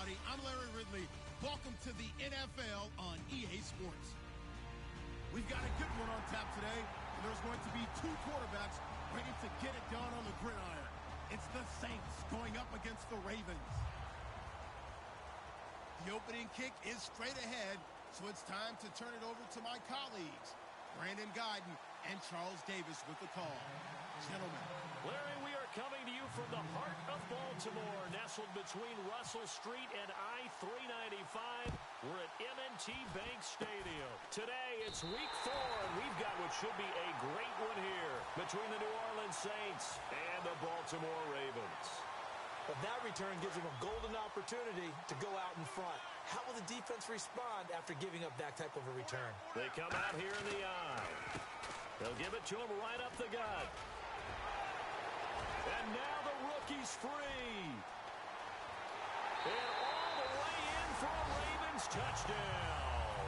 everybody. I'm Larry Ridley. Welcome to the NFL on EA Sports. We've got a good one on tap today, and there's going to be two quarterbacks ready to get it done on the gridiron. It's the Saints going up against the Ravens. The opening kick is straight ahead, so it's time to turn it over to my colleagues, Brandon Guyton and Charles Davis with the call. Gentlemen. Larry, we are coming to you from the heart of Baltimore, nestled between Russell Street and I-395. We're at M&T Bank Stadium. Today, it's week 4, and we've got what should be a great one here between the New Orleans Saints and the Baltimore Ravens. But that return gives them a golden opportunity to go out in front. How will the defense respond after giving up that type of a return? They come out here in the eye. They'll give it to him right up the gut. And now the rookie's free. And all the way in for a Ravens touchdown.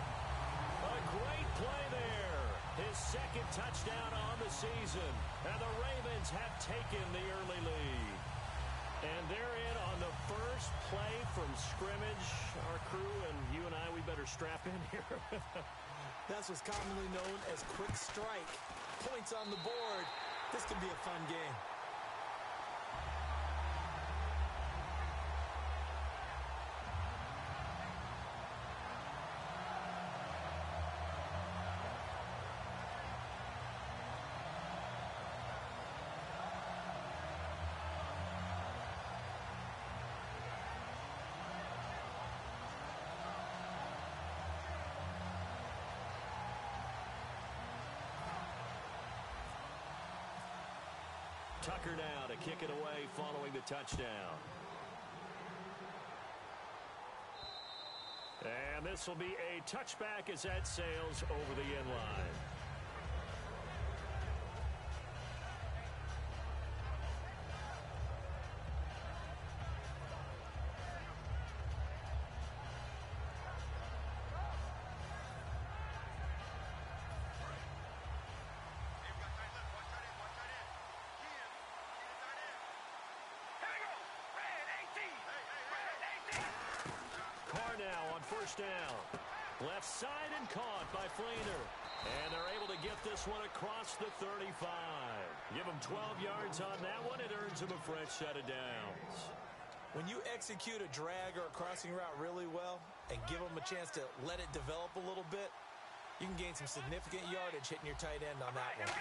A great play there. His second touchdown on the season. And the Ravens have taken the early lead. And they're in on the first play from scrimmage. Our crew and you and I, we better strap in here. That's what's commonly known as quick strike. Points on the board. This could be a fun game. Tucker now to kick it away following the touchdown. And this will be a touchback as that sails over the end line. Now on first down. Left side and caught by Fleener. And they're able to get this one across the 35. Give them 12 yards on that one. It earns them a fresh set of downs. When you execute a drag or a crossing route really well and give them a chance to let it develop a little bit, you can gain some significant yardage hitting your tight end on that one.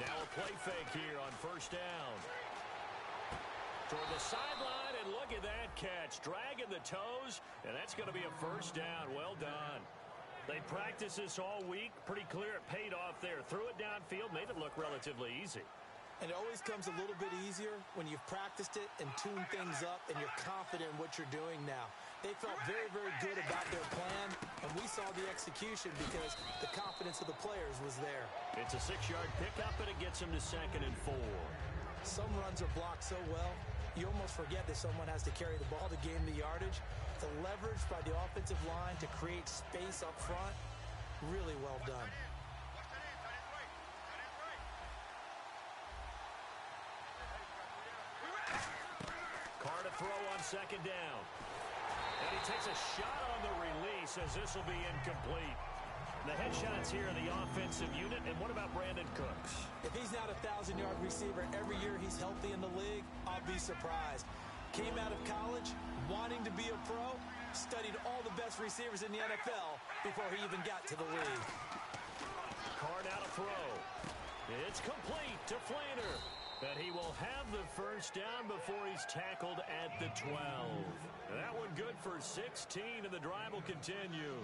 Now a play fake here on first down. Toward the sideline, and look at that catch. Dragging the toes, and that's going to be a first down. Well done. They practiced this all week. Pretty clear it paid off there. Threw it downfield, made it look relatively easy. And it always comes a little bit easier when you've practiced it and tuned things up and you're confident in what you're doing now. They felt very, very good about their plan, and we saw the execution because the confidence of the players was there. It's a 6-yard pickup, and it gets them to 2nd and 4. Some runs are blocked so well, you almost forget that someone has to carry the ball to gain the yardage. The leverage by the offensive line to create space up front, really well done. Carr to throw on 2nd down. And he takes a shot on the release as this will be incomplete. The headshots here in the offensive unit. And what about Brandon Cooks? If he's not a 1,000-yard receiver every year he's healthy in the league, I'll be surprised. Came out of college wanting to be a pro, studied all the best receivers in the NFL before he even got to the league. Carr now to throw. It's complete to Fleener. But he will have the first down before he's tackled at the 12. That one good for 16, and the drive will continue.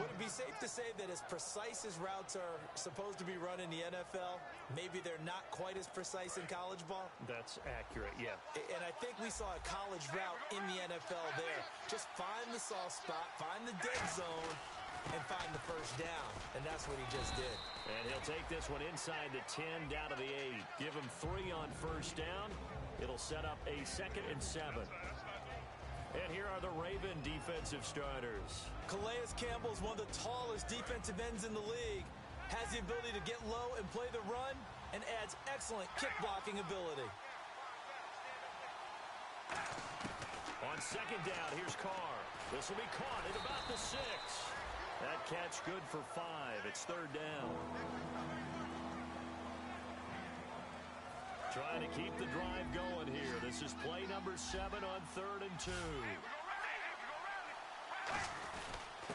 Would it be safe to say that as precise as routes are supposed to be run in the NFL, maybe they're not quite as precise in college ball? That's accurate, yeah. And I think we saw a college route in the NFL there. Just find the soft spot, find the dead zone, and find the first down. And that's what he just did. And he'll take this one inside the 10 down to the 8. Give him 3 on first down. It'll set up a 2nd and 7. And here are the Raven defensive starters. Calais Campbell is one of the tallest defensive ends in the league. Has the ability to get low and play the run, and adds excellent kick blocking ability. On On second down, here's Carr. This will be caught at about the 6. That catch good for 5. It's third down. Trying to keep the drive going here. This is play number 7 on 3rd and 2.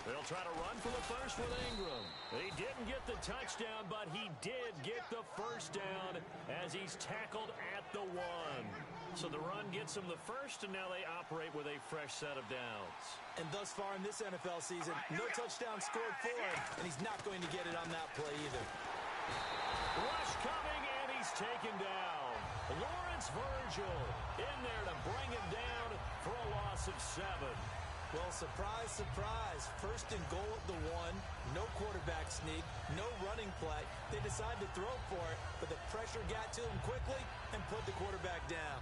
They'll try to run for the first with Ingram. He didn't get the touchdown, but he did get the first down as he's tackled at the 1. So the run gets him the first, and now they operate with a fresh set of downs. And thus far in this NFL season, no touchdown scored for him, and he's not going to get it on that play either. Rush coming, and he's taken down. Lawrence Virgil in there to bring him down for a loss of 7. Well, surprise, surprise. First and goal at the 1. No quarterback sneak. No running play. They decide to throw for it, but the pressure got to him quickly and put the quarterback down.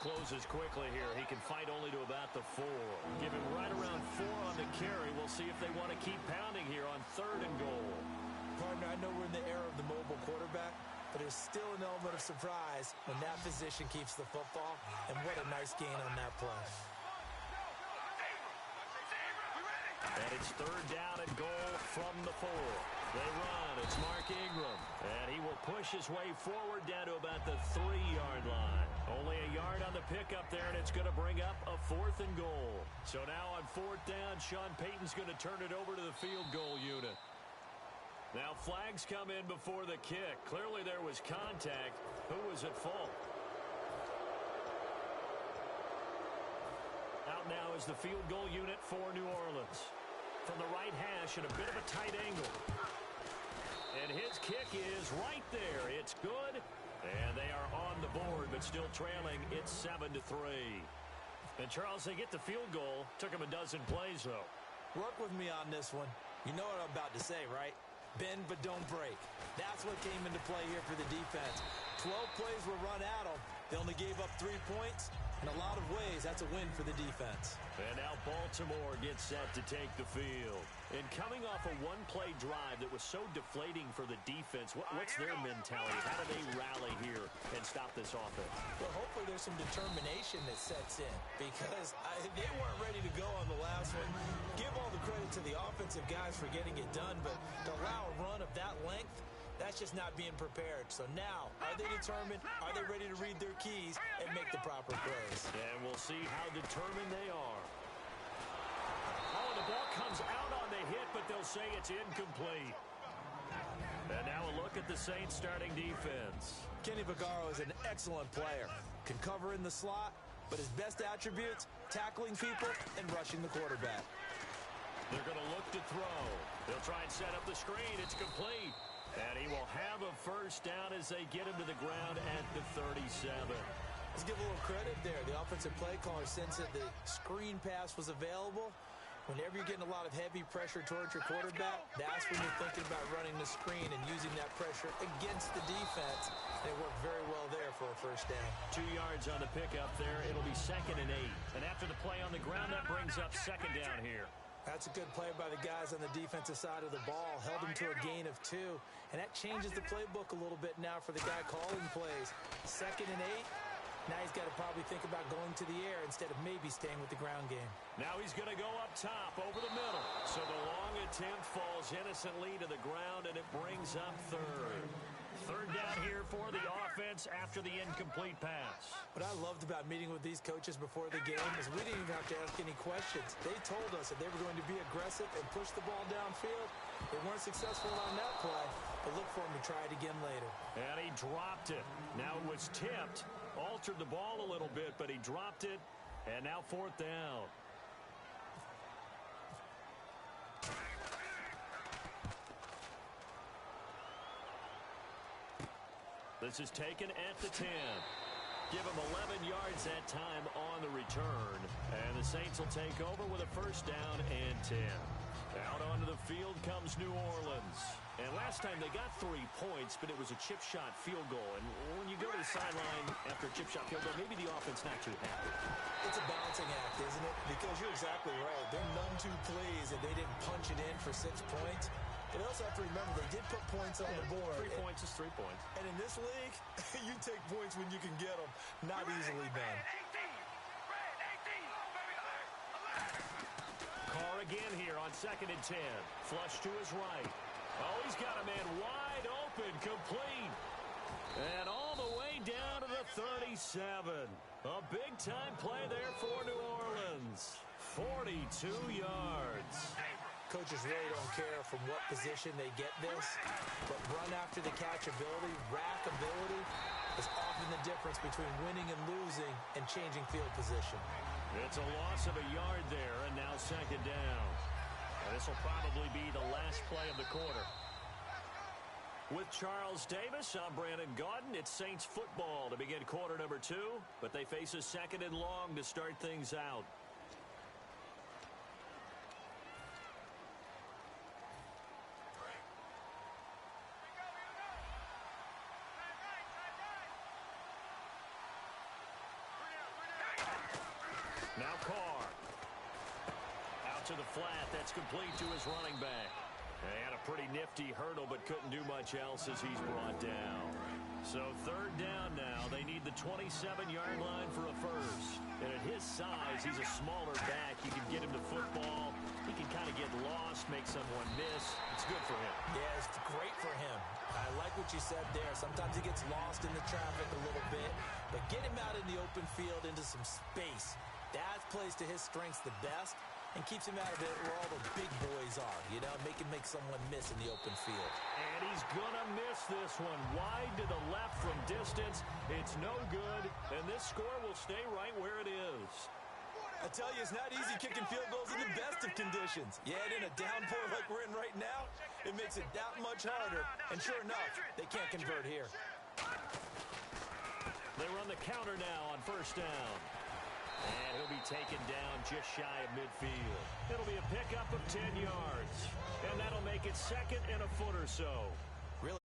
Closes quickly here. He can fight only to about the 4. Give him right around 4 on the carry. We'll see if they want to keep pounding here on 3rd and goal. Partner, I know we're in the era of the mobile quarterback, but there's still an element of surprise when that position keeps the football, and what a nice gain on that play. And it's 3rd down and goal from the 4. They run. It's Mark Ingram. And he will push his way forward down to about the 3-yard line. Only a yard on the pickup there, and it's going to bring up a 4th and goal. So now on 4th down, Sean Payton's going to turn it over to the field goal unit. Now flags come in before the kick. Clearly there was contact. Who was at fault? Out now is the field goal unit for New Orleans. From the right hash at a bit of a tight angle. And his kick is right there. It's good. And they are on the board, but still trailing. It's 7-3. And, Charles, they get the field goal. Took him a dozen plays, though. Work with me on this one. You know what I'm about to say, right? Bend but don't break. That's what came into play here for the defense. 12 plays were run at them. They only gave up 3 points. In a lot of ways, that's a win for the defense. And now Baltimore gets set to take the field. And coming off a one-play drive that was so deflating for the defense, what's their mentality? How do they rally here and stop this offense? Well, hopefully there's some determination that sets in because they weren't ready to go on the last one. Give all the credit to the offensive guys for getting it done, but to allow a run of that length, that's just not being prepared. So now, are they determined? Are they ready to read their keys and make the proper plays? And we'll see how determined they are. Oh, the ball comes out on the hit, but they'll say it's incomplete. And now a look at the Saints starting defense. Kenny Vaccaro is an excellent player. Can cover in the slot, but his best attributes, tackling people and rushing the quarterback. They're going to look to throw. They'll try and set up the screen. It's complete. And he will have a first down as they get him to the ground at the 37. Let's give a little credit there. The offensive play caller sensed that the screen pass was available. Whenever you're getting a lot of heavy pressure towards your quarterback, that's when you're thinking about running the screen and using that pressure against the defense. They worked very well there for a first down. 2 yards on the pickup there. It'll be 2nd and 8. And after the play on the ground, that brings up 2nd down here. That's a good play by the guys on the defensive side of the ball. Held him to a gain of 2. And that changes the playbook a little bit now for the guy calling plays. 2nd and 8. Now he's got to probably think about going to the air instead of maybe staying with the ground game. Now he's going to go up top over the middle. So the long attempt falls innocently to the ground, and it brings up 3rd. 3rd down here for the offense after the incomplete pass. What I loved about meeting with these coaches before the game is we didn't even have to ask any questions. They told us that they were going to be aggressive and push the ball downfield. They weren't successful on that play, but look for them to try it again later. And he dropped it. Now it was tipped, altered the ball a little bit, but he dropped it, and now 4th down. This is taken at the 10. Give him 11 yards that time on the return. And the Saints will take over with a first down and 10. Out onto the field comes New Orleans. And last time they got 3 points, but it was a chip shot field goal. And when you go to the sideline after a chip shot field goal, maybe the offense not too happy. It's a balancing act, isn't it? Because you're exactly right. They're none too pleased that they didn't punch it in for 6 points. But also have to remember, they did put points on the board. 3 points is 3 points. And in this league, you take points when you can get them. Not easily done. Carr again here on 2nd and 10. Flush to his right. Oh, he's got a man wide open, complete. And all the way down to the 37. A big-time play there for New Orleans. 42 yards. Coaches really don't care from what position they get this, but run after the catch ability, rack ability, is often the difference between winning and losing and changing field position. It's a loss of a yard there, and now 2nd down. And this will probably be the last play of the quarter. With Charles Davis, I'm Brandon Gaudin. It's Saints football to begin quarter number 2, but they face a 2nd and long to start things out. Now Carr. Out to the flat. That's complete to his running back. They had a pretty nifty hurdle, but couldn't do much else as he's brought down. So 3rd down now. They need the 27-yard line for a first. And at his size, he's a smaller back. You can get him the football. He can kind of get lost, make someone miss. It's good for him. Yeah, it's great for him. I like what you said there. Sometimes he gets lost in the traffic a little bit. But get him out in the open field into some space. That plays to his strengths the best and keeps him out of it where all the big boys are, you know, make someone miss in the open field. And he's going to miss this one. Wide to the left from distance. It's no good, and this score will stay right where it is. I tell you, it's not easy kicking field goals in the best of conditions. Yet in a downpour like we're in right now, it makes it that much harder. And sure enough, they can't convert here. They run the counter now on 1st down. And he'll be taken down just shy of midfield. It'll be a pickup of 10 yards. And that'll make it 2nd and a foot or so. Really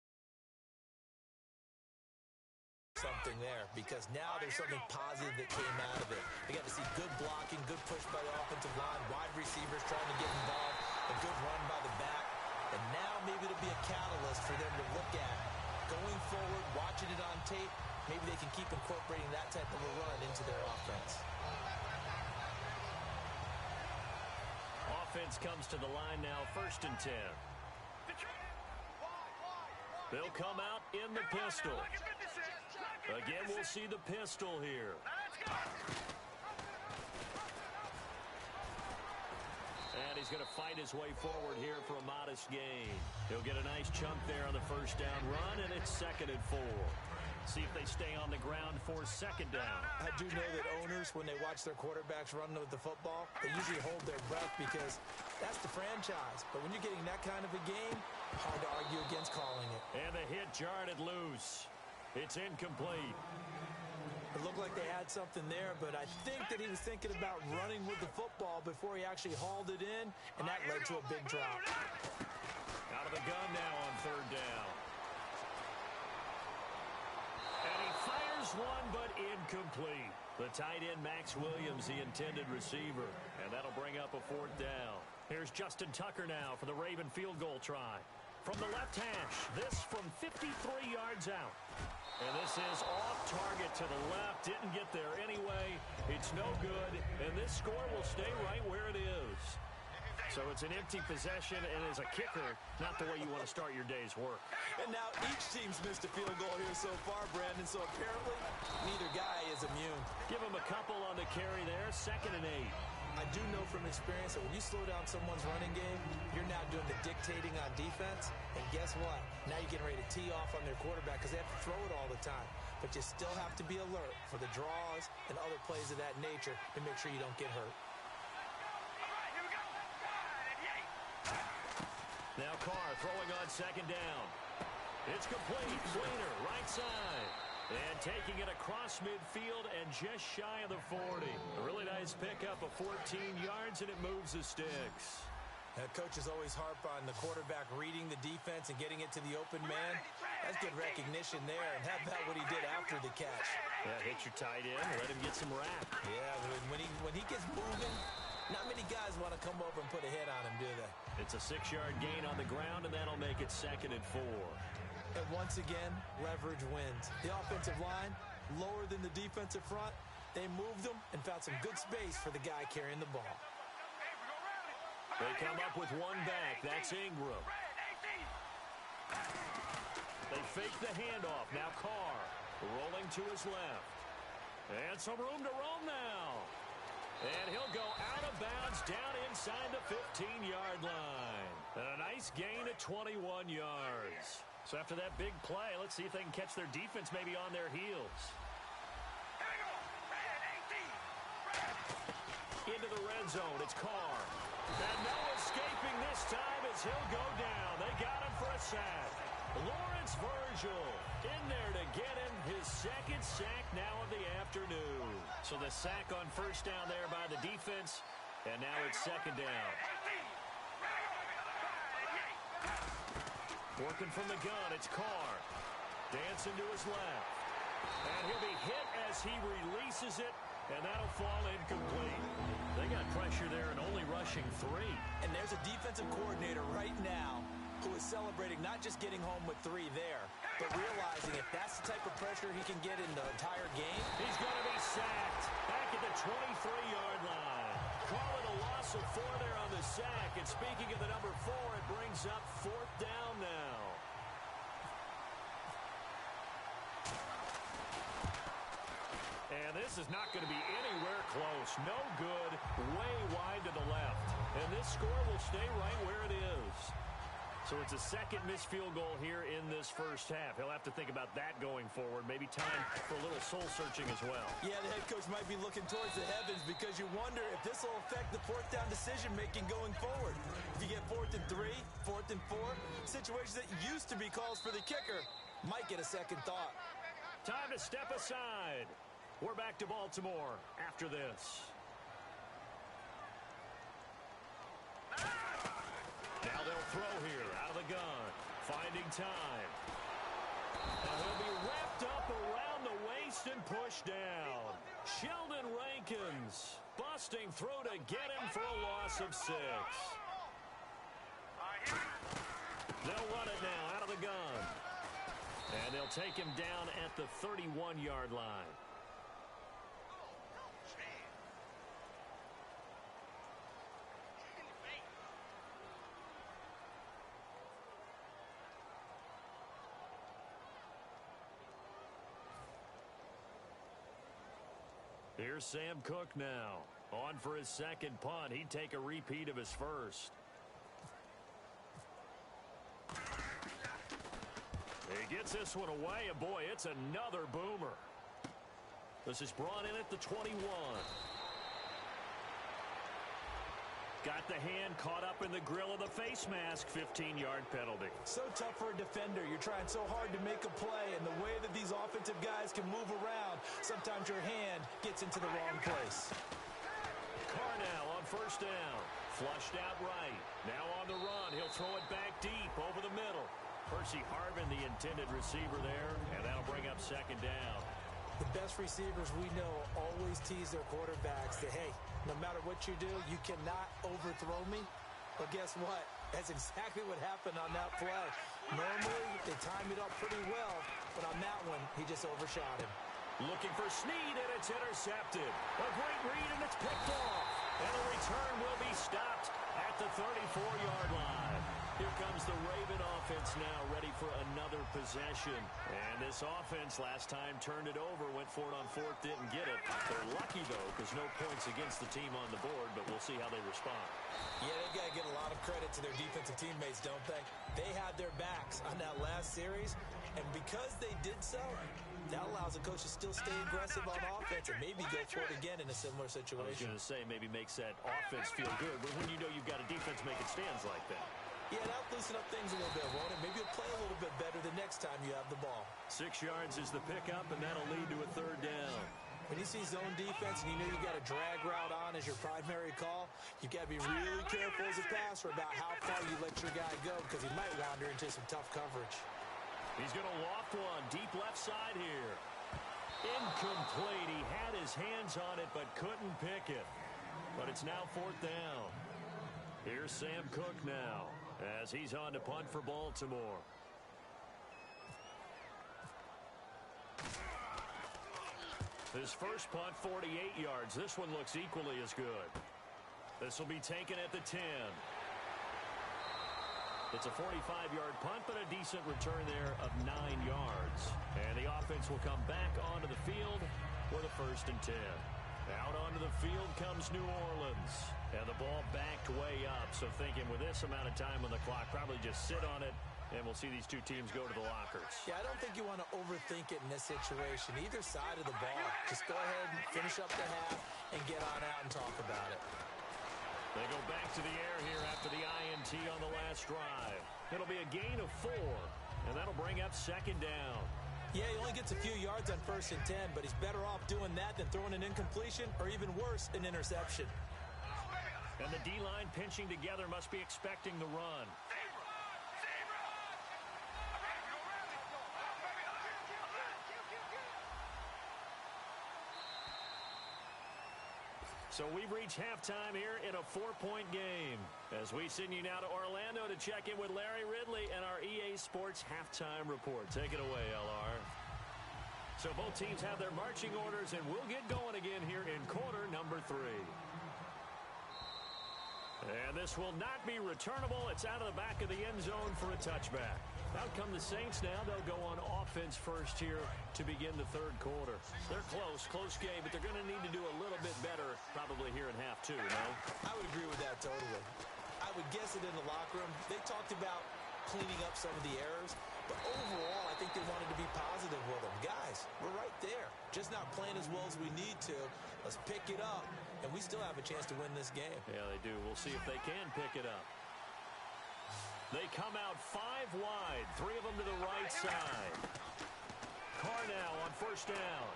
something there, because now there's something positive that came out of it. They got to see good blocking, good push by the offensive line, wide receivers trying to get involved, a good run by the back. And now maybe it'll be a catalyst for them to look at going forward, watching it on tape. Maybe they can keep incorporating that type of a run into their offense. Offense comes to the line now, 1st and 10. They'll come out in the pistol. Again, we'll see the pistol here. And he's going to fight his way forward here for a modest gain. He'll get a nice chunk there on the 1st down run, and it's 2nd and 4. See if they stay on the ground for 2nd down. I do know that owners, when they watch their quarterbacks run with the football, they usually hold their breath because that's the franchise. But when you're getting that kind of a game, hard to argue against calling it. And the hit jarred it loose. It's incomplete. It looked like they had something there, but I think that he was thinking about running with the football before he actually hauled it in, and that led to a big drop. Out of the gun now on 3rd down. And he fires one, but incomplete. The tight end, Max Williams, the intended receiver. And that'll bring up a 4th down. Here's Justin Tucker now for the Raven field goal try. From the left hash, this from 53 yards out. And this is off target to the left. Didn't get there anyway. It's no good. And this score will stay right where it is. So it's an empty possession, and as a kicker, not the way you want to start your day's work. And now each team's missed a field goal here so far, Brandon, so apparently neither guy is immune. Give him a couple on the carry there, 2nd and 8. I do know from experience that when you slow down someone's running game, you're now doing the dictating on defense, and guess what? Now you're getting ready to tee off on their quarterback because they have to throw it all the time. But you still have to be alert for the draws and other plays of that nature to make sure you don't get hurt. Now Carr throwing on 2nd down. It's complete. Fleener, right side. And taking it across midfield and just shy of the 40. A really nice pickup of 14 yards, and it moves the sticks. Coaches always harp on the quarterback reading the defense and getting it to the open man. That's good recognition there. And how about what he did after the catch? Yeah, hit your tight end, let him get some rap. Yeah, when he gets moving, not many guys want to come over and put a hit on him, do they? It's a 6-yard gain on the ground, and that'll make it 2nd and 4. And once again, leverage wins. The offensive line, lower than the defensive front. They moved them and found some good space for the guy carrying the ball. They come up with one back. That's Ingram. They fake the handoff. Now Carr rolling to his left. And some room to roam now. And he'll go out of bounds down inside the 15-yard line. And a nice gain at 21 yards. So after that big play, let's see if they can catch their defense maybe on their heels. Into the red zone. It's Carr. And no escaping this time as he'll go down. They got him for a sack. Lawrence Virgil in there to get him his 2nd sack now of the afternoon. So the sack on first down there by the defense, and now it's 2nd down. Working from the gun, it's Carr. Dancing to his left. And he'll be hit as he releases it, and that'll fall incomplete. They got pressure there and only rushing 3. And there's a defensive coordinator right now who is celebrating not just getting home with 3 there, but realizing if that's the type of pressure he can get in the entire game. He's going to be sacked back at the 23-yard line. Call it a loss of 4 there on the sack. And speaking of the number 4, it brings up 4th down now. And this is not going to be anywhere close. No good. Way wide to the left. And this score will stay right where it is. So it's a 2nd missed field goal here in this first half. He'll have to think about that going forward. Maybe time for a little soul-searching as well. Yeah, the head coach might be looking towards the heavens because you wonder if this will affect the 4th down decision-making going forward. If you get 4th and 3, 4th and 4, situations that used to be calls for the kicker might get a second thought. Time to step aside. We're back to Baltimore after this. Now they'll throw here out of the gun. Finding time. And he'll be wrapped up around the waist and pushed down. Sheldon Rankins busting through to get him for a loss of 6. They'll run it now out of the gun. And they'll take him down at the 31-yard line. Here's Sam Cook now. On for his 2nd punt. He'd take a repeat of his first. He gets this one away, and boy, it's another boomer. This is brought in at the 21. Got the hand caught up in the grill of the face mask. 15-yard penalty. So tough for a defender. You're trying so hard to make a play, and the way that these offensive guys can move around, sometimes your hand gets into the wrong place. Carr now on first down. Flushed out right. Now on the run. He'll throw it back deep over the middle. Percy Harvin, the intended receiver there, and that'll bring up 2nd down. The best receivers we know always tease their quarterbacks that, hey, no matter what you do, you cannot overthrow me. But guess what? That's exactly what happened on that play. Normally, they time it up pretty well, but on that one, he just overshot him. Looking for Snead, and it's intercepted. A great read, and it's picked off. And the return will be stopped at the 34-yard line. Here comes the Raven offense now, ready for another possession. And this offense last time turned it over, went for it on 4th, didn't get it. They're lucky, though, because no points against the team on the board, but we'll see how they respond. Yeah, they've got to get a lot of credit to their defensive teammates, don't they? They had their backs on that last series, and because they did so, that allows the coach to still stay aggressive on offense and maybe go for it again in a similar situation. I was going to say, maybe makes that offense feel good, but when you know you've got a defense making stands like that. Yeah, that'll loosen up things a little bit, won't it? Maybe you'll play a little bit better the next time you have the ball. 6 yards is the pickup, and that'll lead to a 3rd down. When you see zone defense and you know you got a drag route on as your primary call, you got to be really careful as a passer about how far you let your guy go because he might wander into some tough coverage. He's going to loft one deep left side here. Incomplete. He had his hands on it but couldn't pick it. But it's now 4th down. Here's Sam Cook now as he's on to punt for Baltimore. His first punt, 48 yards. This one looks equally as good. This will be taken at the 10. It's a 45-yard punt, but a decent return there of 9 yards. And the offense will come back onto the field with a 1st and 10. Out onto the field comes New Orleans. And the ball backed way up. So thinking with this amount of time on the clock, probably just sit on it. And we'll see these two teams go to the lockers. Yeah, I don't think you want to overthink it in this situation. Either side of the ball. Just go ahead and finish up the half and get on out and talk about it. They go back to the air here after the INT on the last drive. It'll be a gain of 4, and that'll bring up 2nd down. Yeah, he only gets a few yards on 1st and 10, but he's better off doing that than throwing an incompletion or even worse, an interception. And the D-line pinching together must be expecting the run. So we've reached halftime here in a 4-point game. As we send you now to Orlando to check in with Larry Ridley and our EA Sports halftime report. Take it away, LR. So both teams have their marching orders, and we'll get going again here in quarter number 3. And this will not be returnable. It's out of the back of the end zone for a touchback. Out come the Saints now. They'll go on offense first here to begin the 3rd quarter. They're close game, but they're going to need to do a little bit better probably here in half 2, no? I would agree with that totally. I would guess it in the locker room. They talked about cleaning up some of the errors, but overall, I think they wanted to be positive with them. Guys, we're right there. Just not playing as well as we need to. Let's pick it up, and we still have a chance to win this game. Yeah, they do. We'll see if they can pick it up. They come out 5 wide, 3 of them to the right side. Carr now on 1st down.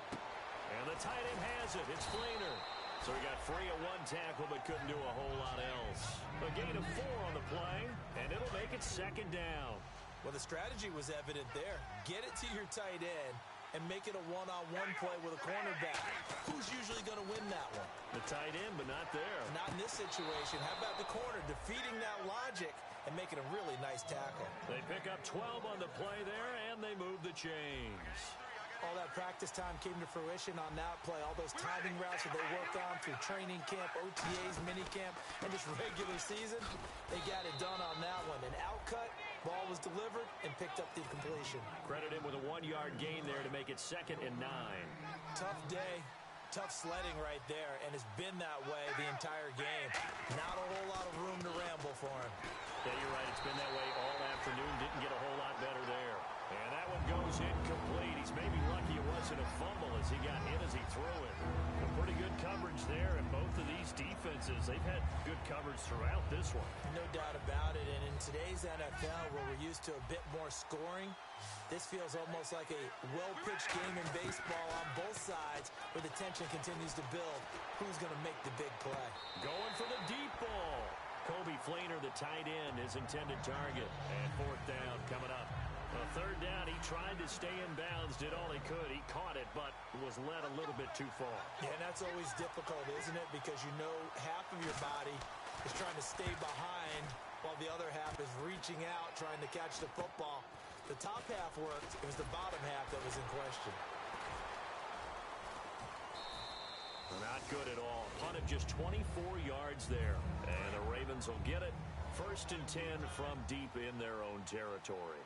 And the tight end has it. It's Fleener. So he got free of 1 tackle but couldn't do a whole lot else. A gain of 4 on the play, and it'll make it 2nd down. Well, the strategy was evident there. Get it to your tight end and make it a one-on-one play with a cornerback. Who's usually going to win that one? The tight end, but not there. Not in this situation. How about the corner defeating that logic and making a really nice tackle? They pick up 12 on the play there, and they move the chains. All that practice time came to fruition on that play. All those timing routes that they worked on through training camp, OTAs, minicamp, and just regular season, they got it done on that one. An outcut, ball was delivered, and picked up the completion. Credit him with a 1-yard gain there to make it 2nd and 9. Tough day. Tough sledding right there, and it's been that way the entire game. Not a whole lot of room to ramble for him. Yeah, you're right. It's been that way all afternoon. Didn't get a whole lot better there. And that one goes incomplete. He's maybe lucky it wasn't a fumble as he got hit as he threw it. A pretty good coverage there, and both of these defenses, they've had good coverage throughout this one. No doubt about it, and in today's NFL, where we're used to a bit more scoring, this feels almost like a well-pitched game in baseball on both sides where the tension continues to build. Who's going to make the big play? Going for the deep ball. Kobe Fleener, the tight end, his intended target. And 4th down coming up. 3rd down, he tried to stay in bounds, did all he could. He caught it, but was led a little bit too far. Yeah, and that's always difficult, isn't it? Because you know half of your body is trying to stay behind while the other half is reaching out, trying to catch the football. The top half worked. It was the bottom half that was in question. Not good at all. Punt of just 24 yards there. And the Ravens will get it. 1st and 10 from deep in their own territory.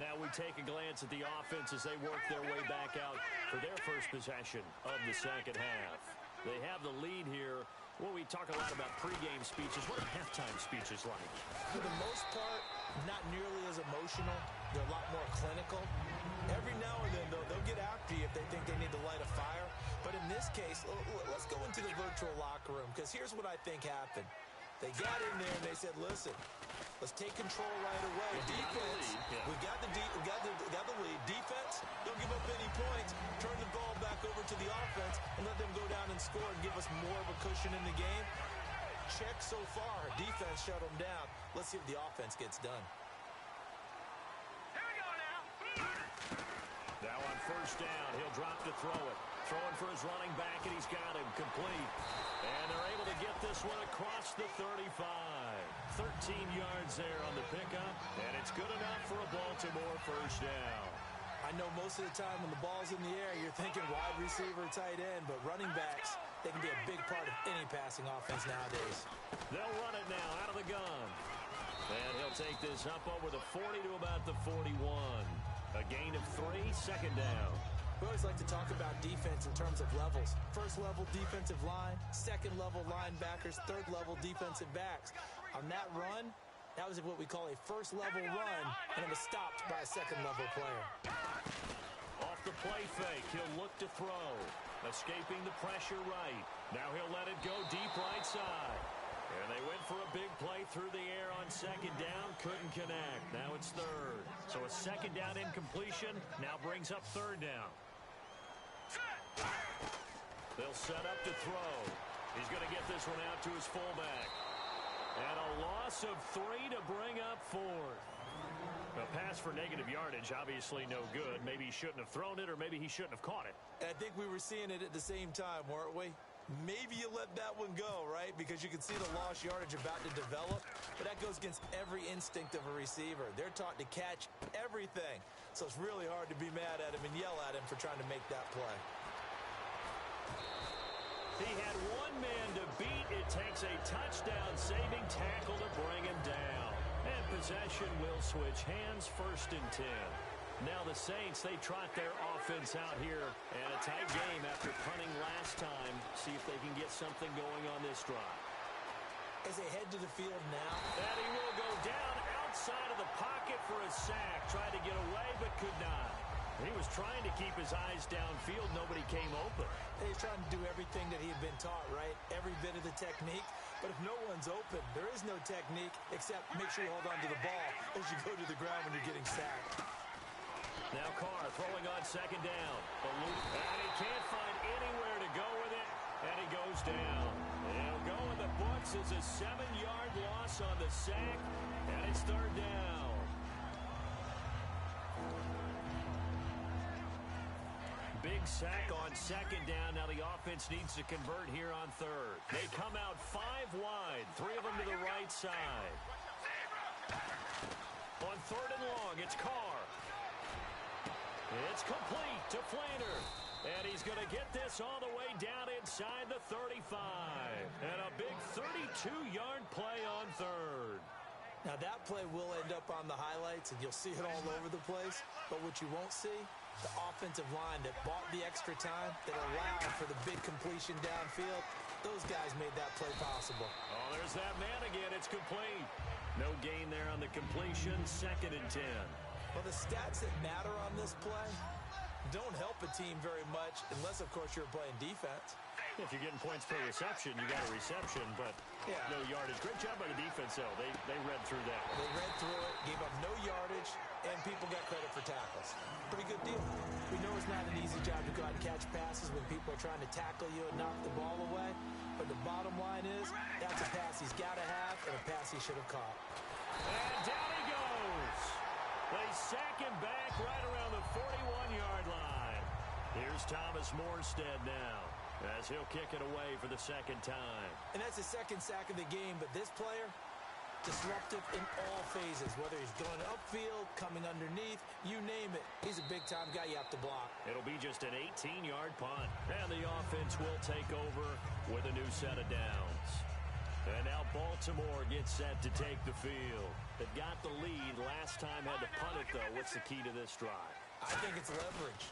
Now we take a glance at the offense as they work their way back out for their first possession of the 2nd half. They have the lead here. Well, we talk a lot about pregame speeches. What are halftime speeches like? For the most part, not nearly as emotional. They're a lot more clinical. Every now and then, though, they'll get after you if they think they need to light a fire. But in this case, let's go into the virtual locker room, because here's what I think happened. They got in there and they said, listen, Let's take control right away. Defense, we got the lead. Defense, don't give up any points. Turn the ball back over to the offense and let them go down and score and give us more of a cushion in the game. Check so far. Defense shut them down. Let's see if the offense gets done. Here we go now. Now on first down, he'll drop to throw it. Throwing for his running back, and he's got him complete. And they're able to get this one across the 35. 13 yards there on the pickup, and it's good enough for a Baltimore first down. I know most of the time when the ball's in the air, you're thinking wide receiver, tight end, but running backs, they can be a big part of any passing offense nowadays. They'll run it now out of the gun. And he'll take this up over the 40 to about the 41. A gain of 3, second down. We always like to talk about defense in terms of levels. First level defensive line, second level linebackers, third level defensive backs. On that run, that was what we call a first level run, and it was stopped by a second level player. Off the play fake, he'll look to throw. Escaping the pressure right. Now he'll let it go deep right side. And they went for a big play through the air on second down. Couldn't connect. Now it's third. So a second down incompletion now brings up third down. They'll set up to throw. He's going to get this one out to his fullback. And a loss of 3 to bring up fourth. A pass for negative yardage, obviously no good. Maybe he shouldn't have thrown it, or maybe he shouldn't have caught it. And I think we were seeing it at the same time, weren't we? Maybe you let that one go, right? Because you can see the lost yardage about to develop. But that goes against every instinct of a receiver. They're taught to catch everything. So it's really hard to be mad at him and yell at him for trying to make that play. He had one man to beat. It takes a touchdown-saving tackle to bring him down. And possession will switch hands, first and 10. Now the Saints, they trot their offense out here. And a tight game after punting last time. See if they can get something going on this drive. As they head to the field now. And he will go down outside of the pocket for a sack. Tried to get away, but could not. He was trying to keep his eyes downfield. Nobody came open. He's trying to do everything that he had been taught, right? Every bit of the technique. But if no one's open, there is no technique except make sure you hold on to the ball as you go to the ground when you're getting sacked. Now Carr throwing on second down. And he can't find anywhere to go with it. And he goes down. He'll go in the books as a 7-yard loss on the sack. And it's third down. Big sack on second down. Now the offense needs to convert here on third. They come out 5 wide. 3 of them to the right side. On third and long, it's Carr. It's complete to Flander. And he's going to get this all the way down inside the 35. And a big 32-yard play on third. Now that play will end up on the highlights, and you'll see it all over the place. But what you won't see, the offensive line that bought the extra time, that allowed for the big completion downfield, those guys made that play possible. Oh, there's that man again. It's complete. No gain there on the completion. Second and 10. Well, the stats that matter on this play don't help a team very much unless, of course, you're playing defense. If you're getting points per reception, you got a reception, but no yardage. Great job by the defense, though. They read through that. They read through it, gave up no yardage, and people got credit for tackles. Pretty good deal. We know it's not an easy job to go out and catch passes when people are trying to tackle you and knock the ball away, but the bottom line is that's a pass he's got to have and a pass he should have caught. And down he goes. They sack him back right around the 41-yard line. Here's Thomas Morstead now, as he'll kick it away for the second time. And that's the second sack of the game, but this player, disruptive in all phases, whether he's going upfield, coming underneath, you name it. He's a big-time guy you have to block. It'll be just an 18-yard punt, and the offense will take over with a new set of downs. And now Baltimore gets set to take the field. They got the lead last time, had to punt it, though. What's the key to this drive? I think it's leverage.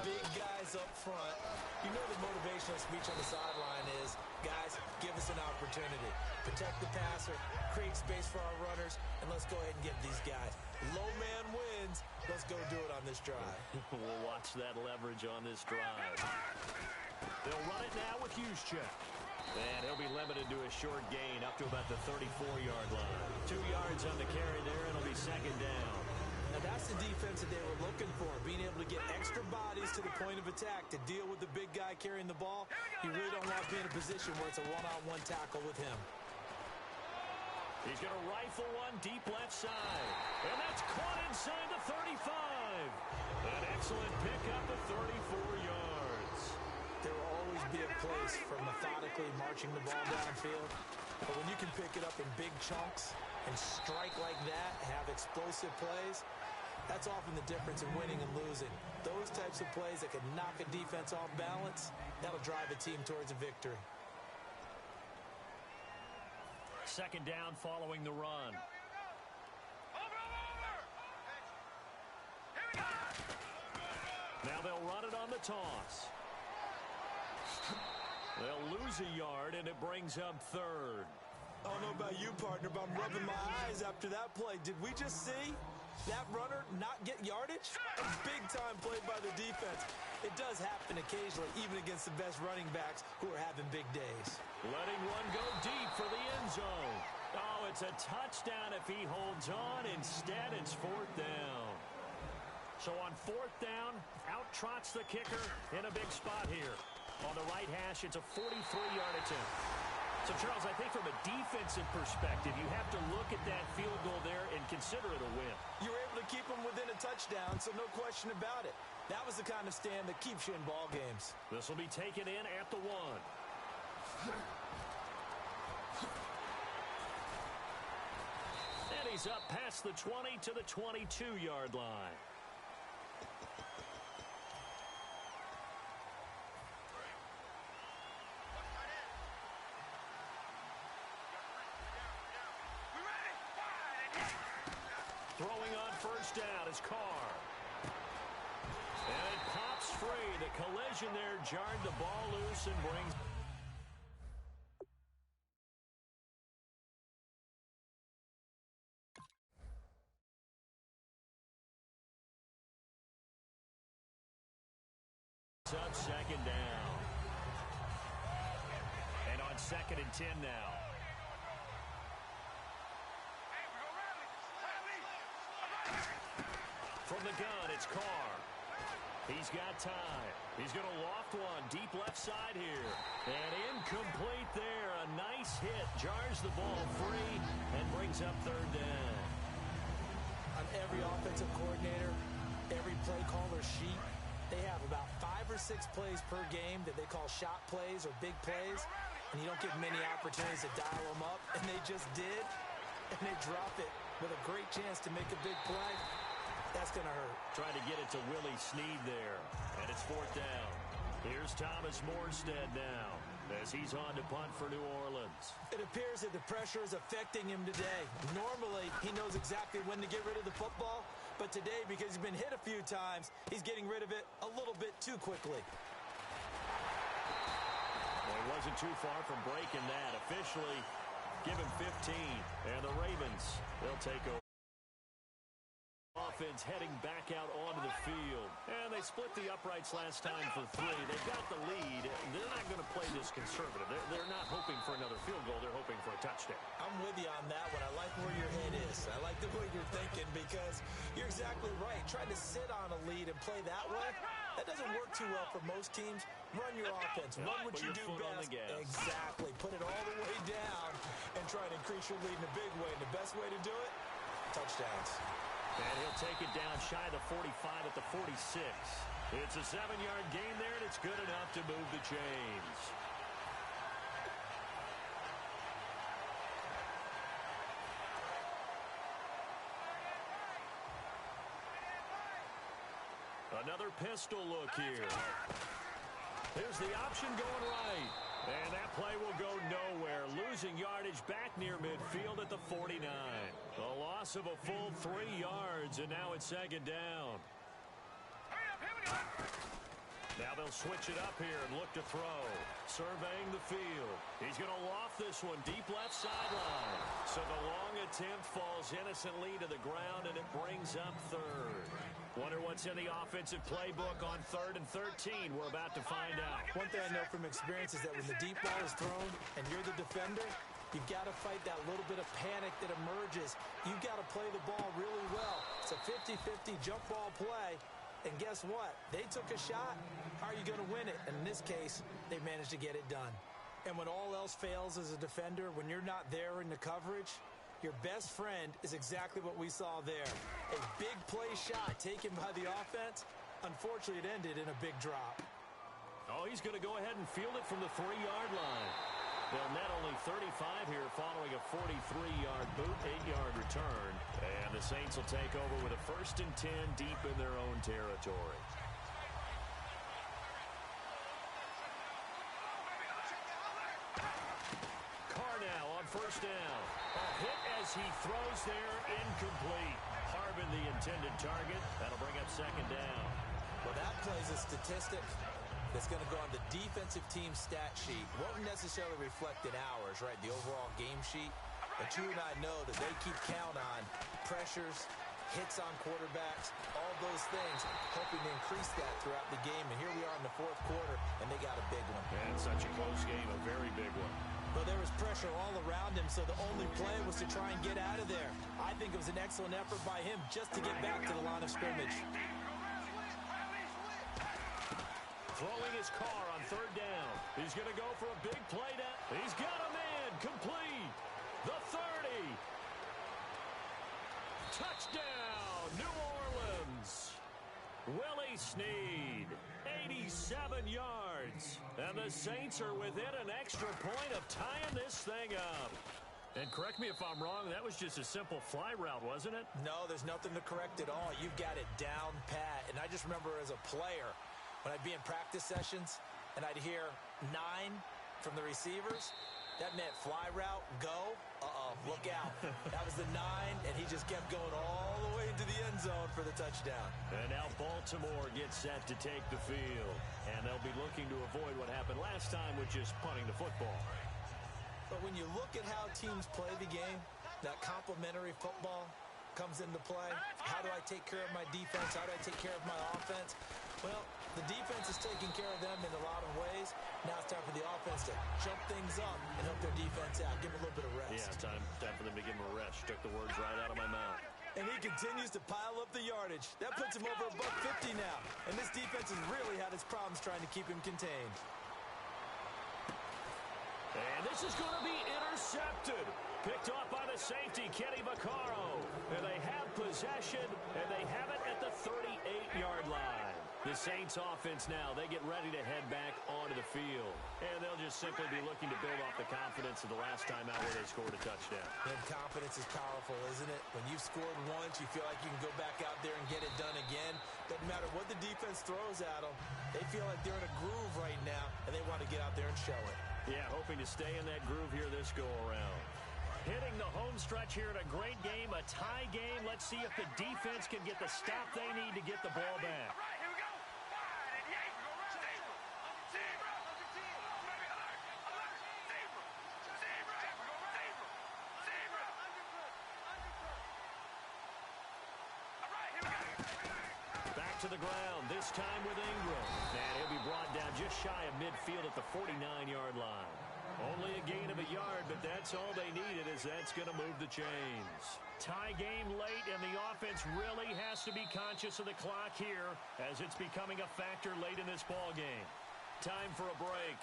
Big guys up front. You know the motivational speech on the sideline is, guys, give us an opportunity. Protect the passer, create space for our runners, and let's go ahead and get these guys. Low man wins. Let's go do it on this drive. We'll watch that leverage on this drive. They'll run it now with Juszczyk. And he'll be limited to a short gain up to about the 34-yard line. 2 yards on the carry there, and it'll be second down. Now, that's the defense that they were looking for, being able to get extra bodies to the point of attack to deal with the big guy carrying the ball. You really don't want to be in a position where it's a one-on-one tackle with him. He's going to rifle one deep left side. And that's caught inside the 35. An excellent pickup of 34 yards. There will always be a place for methodically marching the ball downfield. But when you can pick it up in big chunks and strike like that, have explosive plays, that's often the difference in winning and losing. Those types of plays that can knock a defense off balance, that'll drive a team towards a victory. Second down following the run. Now they'll run it on the toss. They'll lose a yard, and it brings up third. I don't know about you, partner, but I'm rubbing my eyes after that play. Did we just see that runner not get yardage? A big-time play by the defense. It does happen occasionally, even against the best running backs who are having big days. Letting one go deep for the end zone. Oh, it's a touchdown if he holds on. Instead, it's fourth down. So on fourth down, out trots the kicker in a big spot here. On the right hash, it's a 43-yard attempt. So, Charles, I think from a defensive perspective, you have to look at that field goal there and consider it a win. You were able to keep them within a touchdown, so no question about it. That was the kind of stand that keeps you in ball games. This will be taken in at the 1. And he's up past the 20 to the 22-yard line. Throwing on first down is Carr. And it pops free. The collision there jarred the ball loose and brings... up second down. And on 2nd and 10 now. From the gun, it's Carr. He's got time. He's going to loft one deep left side here. And incomplete there. A nice hit. Jars the ball free and brings up third down. On every offensive coordinator, every play caller sheet, they have about 5 or 6 plays per game that they call shot plays or big plays. And you don't get many opportunities to dial them up. And they just did. And they drop it with a great chance to make a big play. That's going to hurt. Trying to get it to Willie Snead there. And it's fourth down. Here's Thomas Morstead now as he's on to punt for New Orleans. It appears that the pressure is affecting him today. Normally, he knows exactly when to get rid of the football. But today, because he's been hit a few times, he's getting rid of it a little bit too quickly. Well, he wasn't too far from breaking that. Officially, give him 15. And the Ravens, they'll take over. Offense heading back out onto the field. And they split the uprights last time for 3. They've got the lead. They're not going to play this conservative. They're not hoping for another field goal. They're hoping for a touchdown. I'm with you on that one. I like where your head is. I like the way you're thinking because you're exactly right. Trying to sit on a lead and play that way, that doesn't work too well for most teams. Run your offense. Run what you do best. Exactly. Put it all the way down and try to increase your lead in a big way. And the best way to do it, touchdowns. And he'll take it down shy of the 45 at the 46. It's a 7-yard gain there, and it's good enough to move the chains. Another pistol look here. Here's the option going right. And that play will go nowhere. Losing yardage back near midfield at the 49. A loss of a full 3 yards, and now it's second down. Now they'll switch it up here and look to throw. Surveying the field. He's going to loft this one deep left sideline. So the long attempt falls innocently to the ground, and it brings up third. Wonder what's in the offensive playbook on 3rd and 13. We're about to find out. One thing I know from experience is that when the deep ball is thrown and you're the defender, you've got to fight that little bit of panic that emerges. You've got to play the ball really well. It's a 50-50 jump ball play. And guess what? They took a shot. How are you going to win it? And in this case, they managed to get it done. And when all else fails as a defender, when you're not there in the coverage, your best friend is exactly what we saw there. A big play shot taken by the offense. Unfortunately, it ended in a big drop. Oh, he's going to go ahead and field it from the 3-yard line. They'll net only 35 here following a 43-yard boot, 8-yard return. And the Saints will take over with a 1st and 10 deep in their own territory. Carr now on 1st down. A hit as he throws there, incomplete. Harvin the intended target. That'll bring up 2nd down. Well, that plays a statistic that's going to go on the defensive team stat sheet. Won't necessarily reflect in ours, right, the overall game sheet. But you and I know that they keep count on pressures, hits on quarterbacks, all those things, hoping to increase that throughout the game. And here we are in the 4th quarter, and they got a big one. And such a close game, a very big one. But there was pressure all around him, so the only play was to try and get out of there. I think it was an excellent effort by him just to get back to the line of scrimmage. Throwing his car on 3rd down. He's going to go for a big play down. He's got a man complete. The 30. Touchdown, New Orleans. Willie Snead, 87 yards. And the Saints are within an extra point of tying this thing up. And correct me if I'm wrong, that was just a simple fly route, wasn't it? No, there's nothing to correct at all. You've got it down pat. And I just remember as a player, when I'd be in practice sessions and I'd hear 9 from the receivers, that meant fly route, go, look out. That was the 9, and he just kept going all the way into the end zone for the touchdown. And now Baltimore gets set to take the field. And they'll be looking to avoid what happened last time with just punting the football. But when you look at how teams play the game, that complementary football comes into play. How do I take care of my defense? How do I take care of my offense? Well, the defense is taking care of them in a lot of ways. Now it's time for the offense to jump things up and help their defense out. Give them a little bit of rest. Yeah, time for them to give them a rest. Took the words right out of my mouth. And he continues to pile up the yardage. That puts him over $150 now. And this defense has really had its problems trying to keep him contained. And this is going to be intercepted. Picked off by the safety, Kenny Vaccaro. And they have possession, and they have it at the 38-yard line. The Saints offense now, they get ready to head back onto the field. And they'll just simply be looking to build off the confidence of the last time out where they scored a touchdown. And confidence is powerful, isn't it? When you've scored once, you feel like you can go back out there and get it done again. Doesn't matter what the defense throws at them. They feel like they're in a groove right now, and they want to get out there and show it. Yeah, hoping to stay in that groove here this go-around. Hitting the home stretch here in a great game, a tie game. Let's see if the defense can get the stop they need to get the ball back. To the ground, this time with Ingram. And he'll be brought down just shy of midfield at the 49-yard line. Only a gain of a yard, but that's all they needed, as that's going to move the chains. Tie game late, and the offense really has to be conscious of the clock here, as it's becoming a factor late in this ball game. Time for a break.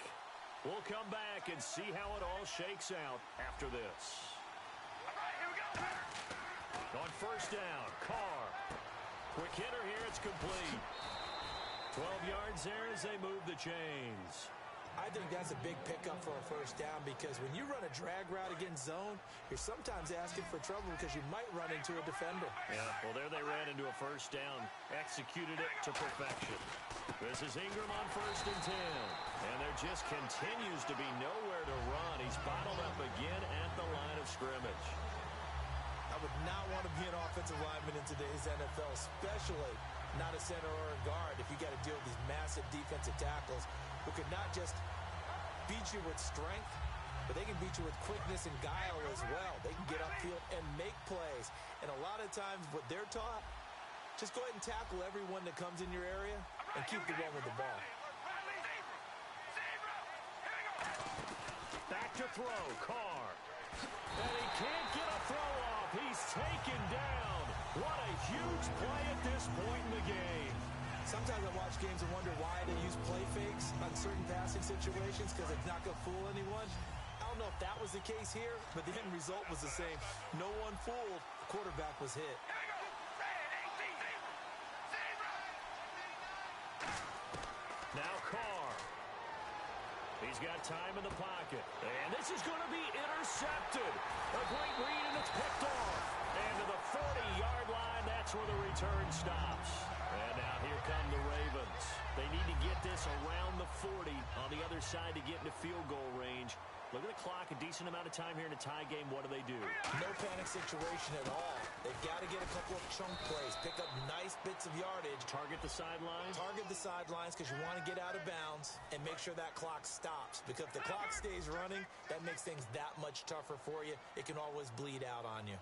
We'll come back and see how it all shakes out after this. On 1st down, Carr. Quick hitter here, it's complete. 12 yards there as they move the chains. I think that's a big pickup for a 1st down, because when you run a drag route against zone, you're sometimes asking for trouble because you might run into a defender. Yeah, well, there they ran into a 1st down. Executed it to perfection. This is Ingram on 1st and 10. And there just continues to be nowhere to run. He's bottled up again at the line of scrimmage. I would not want to be an offensive lineman in today's NFL, especially not a center or a guard if you got to deal with these massive defensive tackles who could not just beat you with strength, but they can beat you with quickness and guile as well. They can get upfield and make plays. And a lot of times what they're taught, just go ahead and tackle everyone that comes in your area and keep the one with the ball. Back to throw, Carr. And he can't get a throw off. He's taken down. What a huge play at this point in the game. Sometimes I watch games and wonder why they use play fakes on certain passing situations because it's not going to fool anyone. I don't know if that was the case here, but the end result was the same. No one fooled. The quarterback was hit. Now Carr. He's got time in the pocket. And this is going to be intercepted. A great read, and it's picked off. And to the 40-yard line, that's where the return stops. And now here come the Ravens. They need to get this around the 40 on the other side to get into field goal range. Look at the clock, a decent amount of time here in a tie game. What do they do? No panic situation at all. They've got to get a couple of chunk plays, pick up nice bits of yardage. Target the sidelines? Target the sidelines because you want to get out of bounds and make sure that clock stops. Because if the clock stays running, that makes things that much tougher for you. It can always bleed out on you.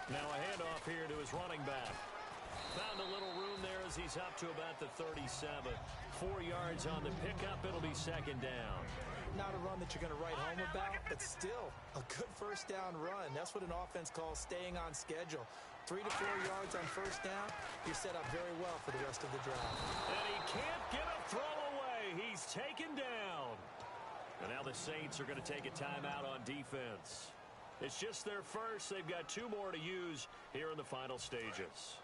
Now a handoff here to his running back. Found a little room there as he's up to about the 37. 4 yards on the pickup. It'll be second down. Not a run that you're going to write home about, but still a good first down run. That's what an offense calls staying on schedule. 3 to 4 yards on first down, you're set up very well for the rest of the drive. And he can't get a throw away. He's taken down. And now the Saints are going to take a timeout on defense. It's just their first. They've got 2 more to use here in the final stages.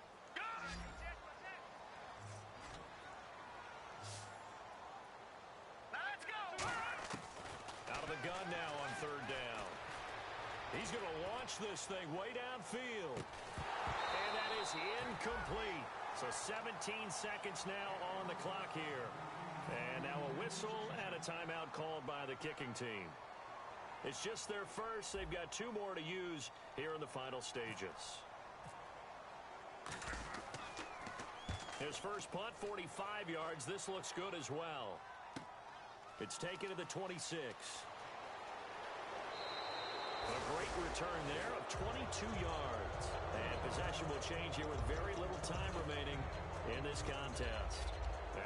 Out of the gun now on third down. He's going to launch this thing way downfield. And that is incomplete. So 17 seconds now on the clock here. And now a whistle and a timeout called by the kicking team. It's just their first. They've got 2 more to use here in the final stages. His first punt, 45 yards. This looks good as well. It's taken to the 26. A great return there of 22 yards. And possession will change here with very little time remaining in this contest.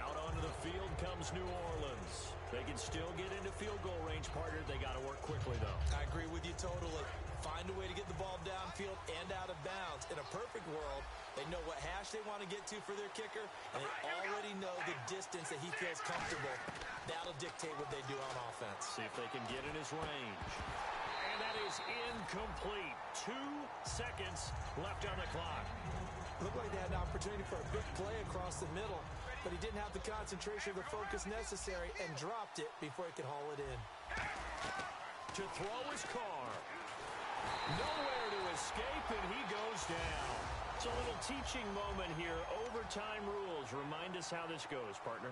Out onto the field comes New Orleans. They can still get into field goal range, partner. They got to work quickly, though. I agree with you totally. Find a way to get the ball downfield and out of bounds. In a perfect world, they know what hash they want to get to for their kicker, and they already know the distance that he feels comfortable. That'll dictate what they do on offense. See if they can get in his range. And that is incomplete. 2 seconds left on the clock. Looked like they had an opportunity for a big play across the middle, but he didn't have the concentration or the focus necessary and dropped it before he could haul it in. To throw his Carr. Nowhere to escape, and he goes down. It's a little teaching moment here. Overtime rules. Remind us how this goes, partner.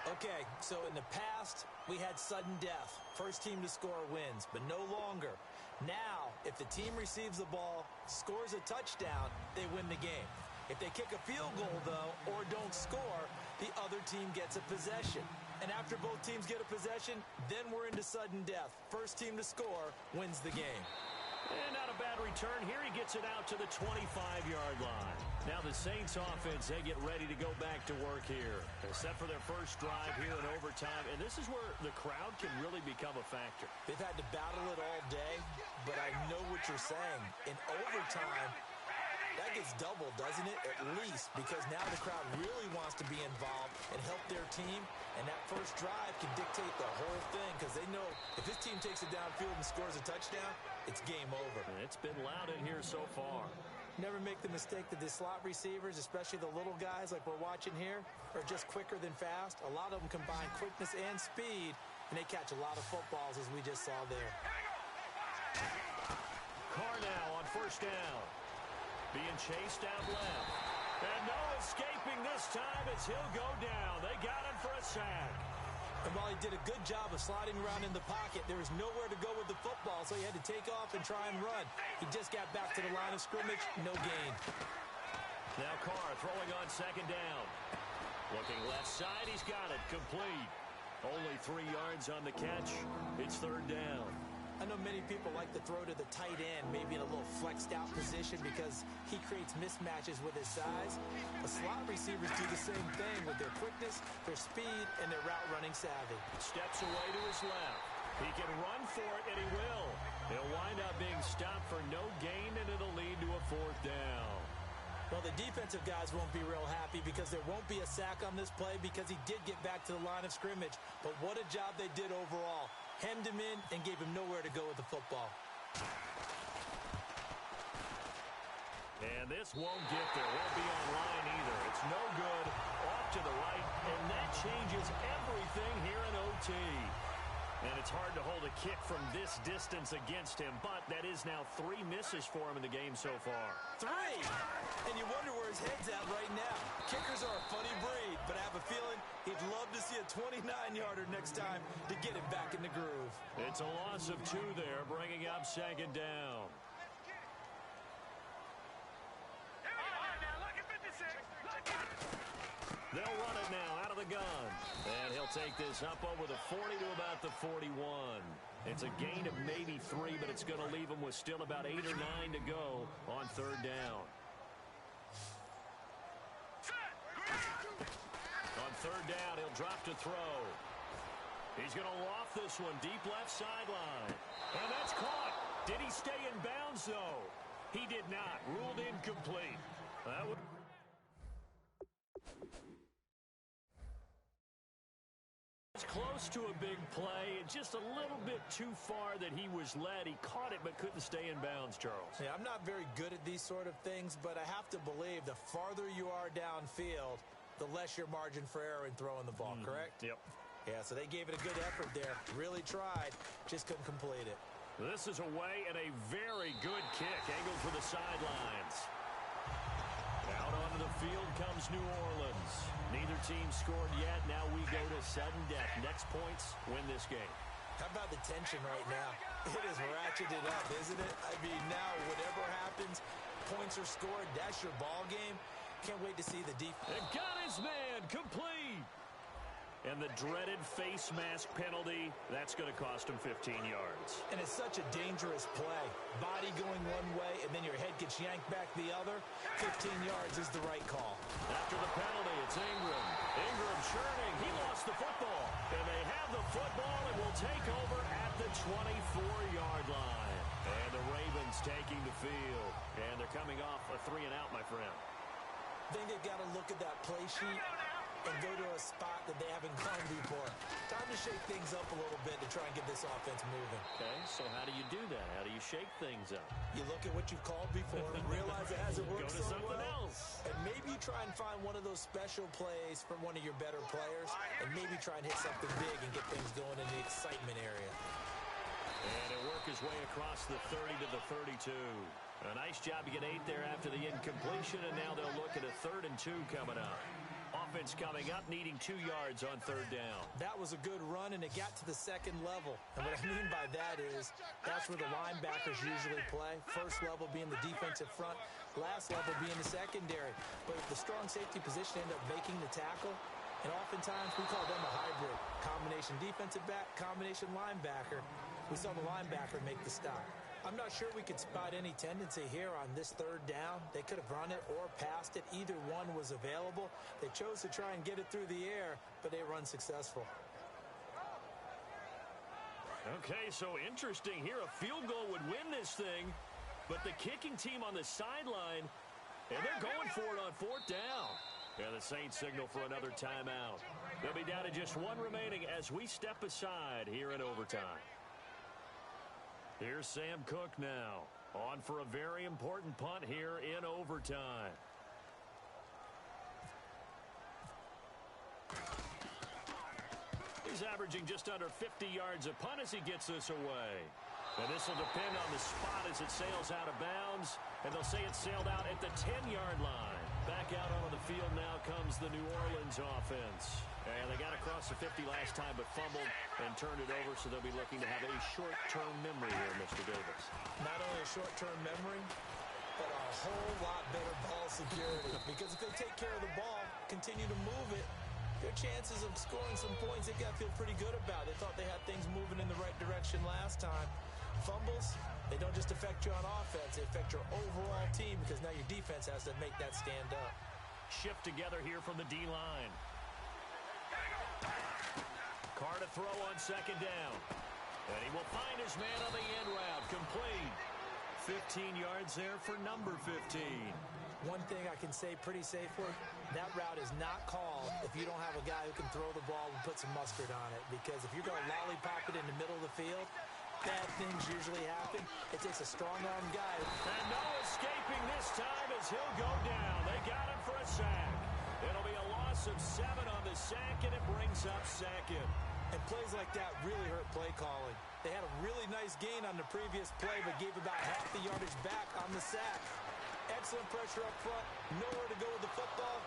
Okay, so in the past, we had sudden death. First team to score wins, but no longer. Now, if the team receives the ball, scores a touchdown, they win the game. If they kick a field goal, though, or don't score, the other team gets a possession. And after both teams get a possession, then we're into sudden death. First team to score wins the game. And not a bad return. Here he gets it out to the 25-yard line. Now the Saints offense, they get ready to go back to work here. They're set for their first drive here in overtime. And this is where the crowd can really become a factor. They've had to battle it all day, but I know what you're saying. In overtime, that gets doubled, doesn't it? At least, because now the crowd really wants to be involved and help their team. And that first drive can dictate the whole thing because they know if this team takes it downfield and scores a touchdown, it's game over. And it's been loud in here so far. Never make the mistake that the slot receivers, especially the little guys like we're watching here, are just quicker than fast. A lot of them combine quickness and speed, and they catch a lot of footballs as we just saw there. Carr now on first down. Being chased out left. And no escaping this time as he'll go down. They got him for a sack. And while he did a good job of sliding around in the pocket, there was nowhere to go with the football, so he had to take off and try and run. He just got back to the line of scrimmage, no gain. Now Carr throwing on second down. Looking left side, he's got it. Complete. Only 3 yards on the catch. It's third down. I know many people like to throw to the tight end, maybe in a little flexed out position because he creates mismatches with his size. But slot receivers do the same thing with their quickness, their speed, and their route running savvy. Steps away to his left. He can run for it, and he will. He'll wind up being stopped for no gain, and it'll lead to a fourth down. Well, the defensive guys won't be real happy because there won't be a sack on this play because he did get back to the line of scrimmage. But what a job they did overall. Hemmed him in and gave him nowhere to go with the football. And this won't get there. Won't be on line either. It's no good. Off to the right. And that changes everything here in OT. And it's hard to hold a kick from this distance against him, but that is now 3 misses for him in the game so far. 3! And you wonder where his head's at right now. Kickers are a funny breed, but I have a feeling he'd love to see a 29-yarder next time to get him back in the groove. It's a loss of 2 there, bringing up second down. They'll run it now out of the gun. And he'll take this up over the 40 to about the 41. It's a gain of maybe 3, but it's going to leave him with still about 8 or 9 to go on third down. On third down, he'll drop to throw. He's going to loft this one deep left sideline. And that's caught. Did he stay in bounds, though? He did not. Ruled incomplete. That would... Close to a big play, and just a little bit too far that he was led. He caught it but couldn't stay in bounds, Charles. Yeah, I'm not very good at these sort of things, but I have to believe the farther you are downfield, the less your margin for error in throwing the ball, correct? Yep. Yeah, so they gave it a good effort there. Really tried, just couldn't complete it. This is away and a very good kick, angled for the sidelines. Out onto the field comes New Orleans. Neither team scored yet. Now we go to sudden death. Next points win this game. How about the tension right now? It is ratcheted up, isn't it? I mean, now whatever happens, points are scored. That's your ball game. Can't wait to see the defense. And got his man complete. And the dreaded face mask penalty, that's going to cost him 15 yards. And it's such a dangerous play. Body going one way, and then your head gets yanked back the other. 15 yards is the right call. After the penalty, it's Ingram. Ingram churning. He lost the football. And they have the football and will take over at the 24-yard line. And the Ravens taking the field. And they're coming off a 3-and-out, my friend. I think they've got to look at that play sheet and go to a spot that they haven't gone before. Time to shake things up a little bit to try and get this offense moving. Okay, so how do you do that? How do you shake things up? You look at what you've called before, realize it hasn't worked so well. Go to something else. And maybe you try and find one of those special plays from one of your better players, and maybe try and hit something big and get things going in the excitement area. And he'll work his way across the 30 to the 32. A nice job to get 8 there after the incompletion, and now they'll look at a 3rd and 2 coming up. Offense coming up, needing 2 yards on third down. That was a good run, and it got to the second level. And what I mean by that is that's where the linebackers usually play. First level being the defensive front, last level being the secondary. But the strong safety position ended up making the tackle, and oftentimes we call them a hybrid. Combination defensive back, combination linebacker. We saw the linebacker make the stop. I'm not sure we could spot any tendency here on this third down. They could have run it or passed it. Either one was available. They chose to try and get it through the air, but they were unsuccessful. Okay, so interesting here. A field goal would win this thing, but the kicking team on the sideline, and they're going for it on 4th down. And the Saints signal for another timeout. They'll be down to just 1 remaining as we step aside here in overtime. Here's Sam Cook now, on for a very important punt here in overtime. He's averaging just under 50 yards a punt as he gets this away. And this will depend on the spot as it sails out of bounds. And they'll say it sailed out at the 10-yard line. Back out onto the field now comes the New Orleans offense. And they got across the 50 last time but fumbled and turned it over, so they'll be looking to have a short-term memory here, Mr. Davis. Not only a short-term memory, but a whole lot better ball security because if they take care of the ball, continue to move it, their chances of scoring some points, they've got to feel pretty good about. They thought they had things moving in the right direction last time. Fumbles, they don't just affect you on offense, they affect your overall team because now your defense has to make that stand up. Shift together here from the D-line. Carr to throw on second down. And he will find his man on the end route. Complete. 15 yards there for number 15. One thing I can say pretty safely, that route is not called if you don't have a guy who can throw the ball and put some mustard on it. Because if you're going to lollipop it in the middle of the field, bad things usually happen. It takes a strong-arm guy. And no escaping this time as he'll go down. They got him for a sack. It'll be a loss of 7 on the sack, and it brings up second. And plays like that really hurt play calling. They had a really nice gain on the previous play, but gave about half the yardage back on the sack. Excellent pressure up front. Nowhere to go with the football.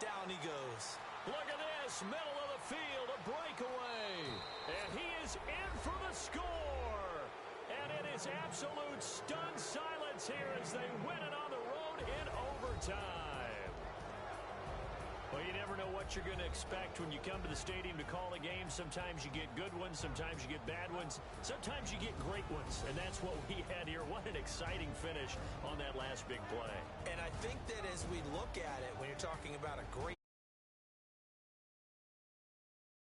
Down he goes. Look at this. Middle of the field. A breakaway. And he is in for the score. And it is absolute stunned silence here as they win it on the road in overtime. Well, you never know what you're going to expect when you come to the stadium to call a game. Sometimes you get good ones. Sometimes you get bad ones. Sometimes you get great ones. And that's what we had here. What an exciting finish on that last big play. And I think that as we look at it, when you're talking about a great